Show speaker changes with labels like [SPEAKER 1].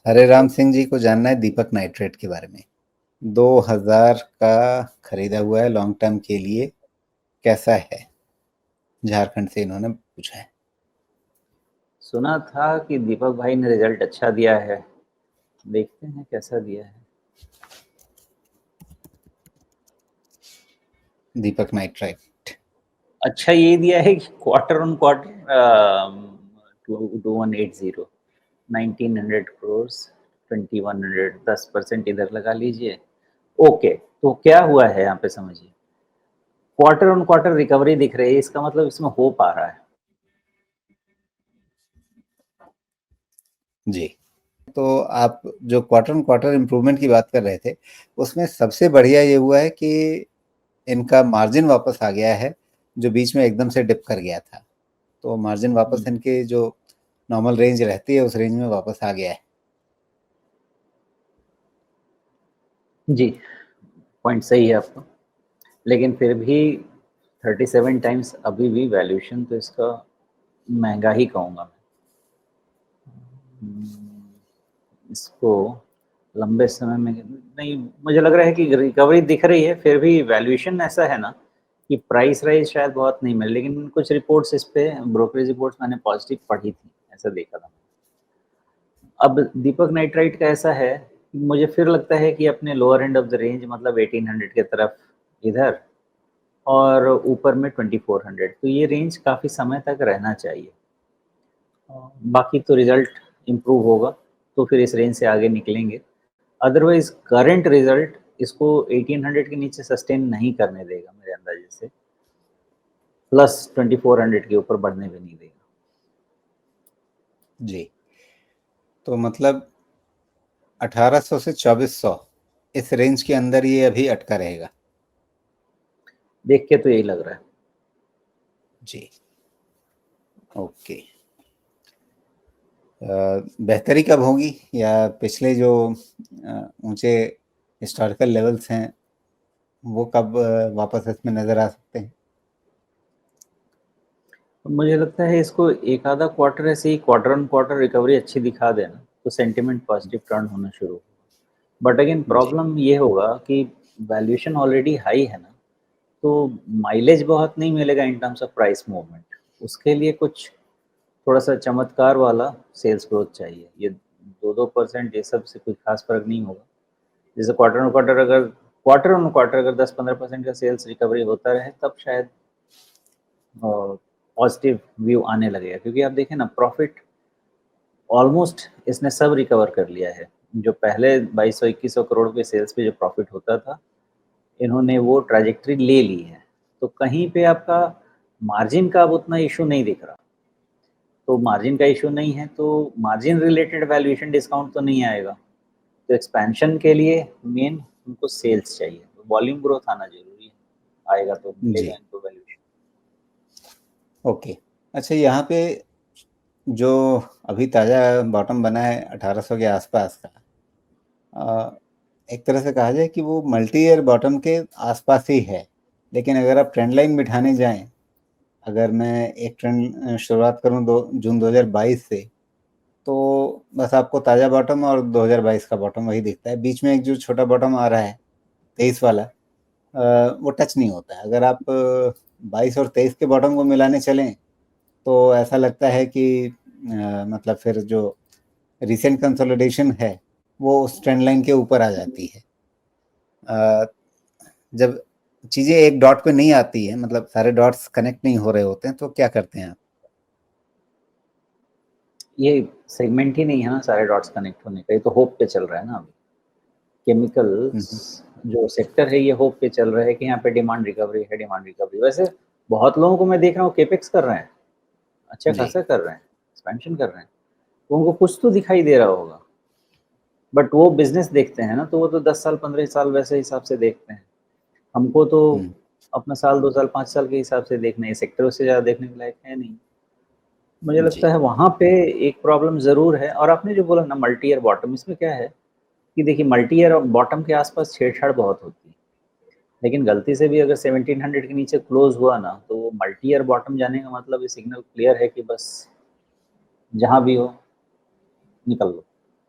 [SPEAKER 1] हरे राम सिंह जी को जानना है दीपक नाइट्रेट के बारे में। 2000 का खरीदा हुआ है लॉन्ग टर्म के लिए, कैसा है? झारखंड से इन्होंने पूछा है।
[SPEAKER 2] सुना था कि दीपक भाई ने रिजल्ट अच्छा दिया है, देखते हैं कैसा दिया है।
[SPEAKER 1] दीपक नाइट्राइट।
[SPEAKER 2] अच्छा ये दिया है कि क्वार्टर ऑन क्वार्टर 2180 1900 करोड़ 2100 10% इधर लगा लीजिए। ओके, तो क्या हुआ है यहाँ पे समझिए, क्वार्टर ऑन क्वार्टर रिकवरी दिख रही है, इसका मतलब इसमें होप आ रहा है।
[SPEAKER 1] जी, तो आप जो क्वार्टर ऑन क्वार्टर इम्प्रूवमेंट की बात कर रहे थे, उसमें सबसे बढ़िया ये हुआ है कि इनका मार्जिन वापस आ गया है, जो बीच में एकदम से डिप कर गया था। तो मार्जिन वापस इनके जो नॉर्मल रेंज रहती है उस रेंज में वापस आ गया है।
[SPEAKER 2] जी, पॉइंट सही है आपका, लेकिन फिर भी 37 टाइम्स अभी भी वैल्यूएशन तो इसका महंगा ही कहूँगा मैं। इसको लंबे समय में नहीं, मुझे लग रहा है कि रिकवरी दिख रही है, फिर भी वैल्यूएशन ऐसा है ना कि प्राइस राइज शायद बहुत नहीं मिले, लेकिन कुछ रिपोर्ट्स इस पे ब्रोकरेज रिपोर्ट्स मैंने पॉजिटिव पढ़ी थी, ऐसा देखा था। अब दीपक नाइट्राइट का ऐसा है, मुझे फिर लगता है कि अपने lower end of the range मतलब 1800 के तरफ इधर, और ऊपर में 2400, तो ये रेंज काफ़ी समय तक रहना चाहिए। बाकी तो रिजल्ट इम्प्रूव होगा तो फिर इस रेंज से आगे निकलेंगे, अदरवाइज करंट रिजल्ट इसको 1800 के नीचे सस्टेन नहीं करने देगा मेरे अंदाजे से, प्लस 2400 के ऊपर बढ़ने भी नहीं देगा।
[SPEAKER 1] जी, तो मतलब 1800 से 2400 इस रेंज के अंदर ये अभी अटका रहेगा।
[SPEAKER 2] देख के तो यही लग रहा है।
[SPEAKER 1] जी, ओके। बेहतरी कब होगी, या पिछले जो ऊंचे हिस्टोरिकल लेवल्स हैं वो कब वापस इसमें नजर आ सकते हैं?
[SPEAKER 2] तो मुझे लगता है इसको एक आधा क्वार्टर ऐसे ही क्वार्टर ऑन क्वार्टर रिकवरी अच्छी दिखा देना तो सेंटिमेंट पॉजिटिव टर्न होना शुरू होगा। बट अगेन
[SPEAKER 1] जी,
[SPEAKER 2] प्रॉब्लम ये होगा कि वैल्यूएशन ऑलरेडी हाई है ना, तो माइलेज बहुत नहीं मिलेगा in terms of price movement. उसके लिए कुछ थोड़ा सा चमत्कार वाला सेल्स ग्रोथ चाहिए। ये 2-2% ये सब से कोई खास फर्क नहीं होगा। जैसे क्वार्टर ऑन क्वार्टर अगर 10-15% का सेल्स रिकवरी होता रहे तब शायद पॉजिटिव व्यू आने लगेगा, क्योंकि आप देखें ना प्रॉफिट ऑलमोस्ट इसने सब रिकवर कर लिया है। जो पहले 2200-2100 करोड़ के सेल्स पे जो प्रॉफिट होता था, इन्होंने वो ट्रैजेक्टरी ले ली है। तो कहीं पे आपका मार्जिन का अब उतना इशू नहीं दिख रहा। तो मार्जिन का इशू नहीं है तो मार्जिन रिलेटेड वैल्यूएशन डिस्काउंट तो नहीं आएगा। तो एक्सपेंशन के लिए मेन उनको सेल्स चाहिए, तो वॉल्यूम ग्रोथ आना ज़रूरी है, आएगा तो मिलेगा
[SPEAKER 1] जी,
[SPEAKER 2] इनको वैल्यूएशन।
[SPEAKER 1] ओके। अच्छा, यहाँ पे जो अभी ताज़ा बॉटम बना है 1800 के आसपास का, अ, एक तरह से कहा जाए कि वो मल्टी ईयर बॉटम के आसपास ही है। लेकिन अगर आप ट्रेंड लाइन बिठाने जाएं, अगर मैं एक ट्रेंड शुरुआत करूं दो जून 2022 से, तो बस आपको ताज़ा बॉटम और 2022 का बॉटम वही दिखता है। बीच में एक जो छोटा बॉटम आ रहा है 23 वाला, वो टच नहीं होता है। अगर आप 22 और 23 के बॉटम को मिलाने चलें तो ऐसा लगता है कि मतलब फिर जो रिसेंट कंसोलिडेशन है वो उस ट्रेंड लाइन के ऊपर आ जाती है। अ, जब चीज़ें एक डॉट पे नहीं आती है, मतलब सारे डॉट्स कनेक्ट नहीं हो रहे होते हैं, तो क्या करते हैं आप?
[SPEAKER 2] ये सेगमेंट ही नहीं है ना सारे डॉट्स कनेक्ट होने का, ये तो होप पे चल रहा है ना अभी। केमिकल्स
[SPEAKER 1] हम्म,
[SPEAKER 2] जो सेक्टर है ये होप पे चल रहा है कि यहाँ पे डिमांड रिकवरी है, डिमांड रिकवरी। वैसे बहुत लोगों को मैं देख रहा हूँ केपेक्स कर रहे हैं, अच्छा
[SPEAKER 1] जी,
[SPEAKER 2] खासा कर रहे हैं, एक्सपेंशन कर रहे हैं, तो उनको कुछ तो दिखाई दे रहा होगा। बट वो बिजनेस देखते हैं ना, तो वो तो 10 साल 15 साल वैसे हिसाब से देखते हैं। हमको तो
[SPEAKER 1] हम्म,
[SPEAKER 2] अपना साल 2 साल 5 साल के हिसाब से देखना है, सेक्टर उससे ज़्यादा देखने के लायक है नहीं। मुझे लगता
[SPEAKER 1] जी,
[SPEAKER 2] है वहाँ पे एक प्रॉब्लम ज़रूर है। और आपने जो बोला ना मल्टी ईयर बॉटम, इसमें क्या है कि देखिए मल्टी ईयर और बॉटम के आसपास छेड़छाड़ बहुत होती है, लेकिन गलती से भी अगर 1700 के नीचे क्लोज हुआ ना, तो वो मल्टी ईयर बॉटम जाने का मतलब ये सिग्नल क्लियर है कि बस जहाँ भी हो निकल लो।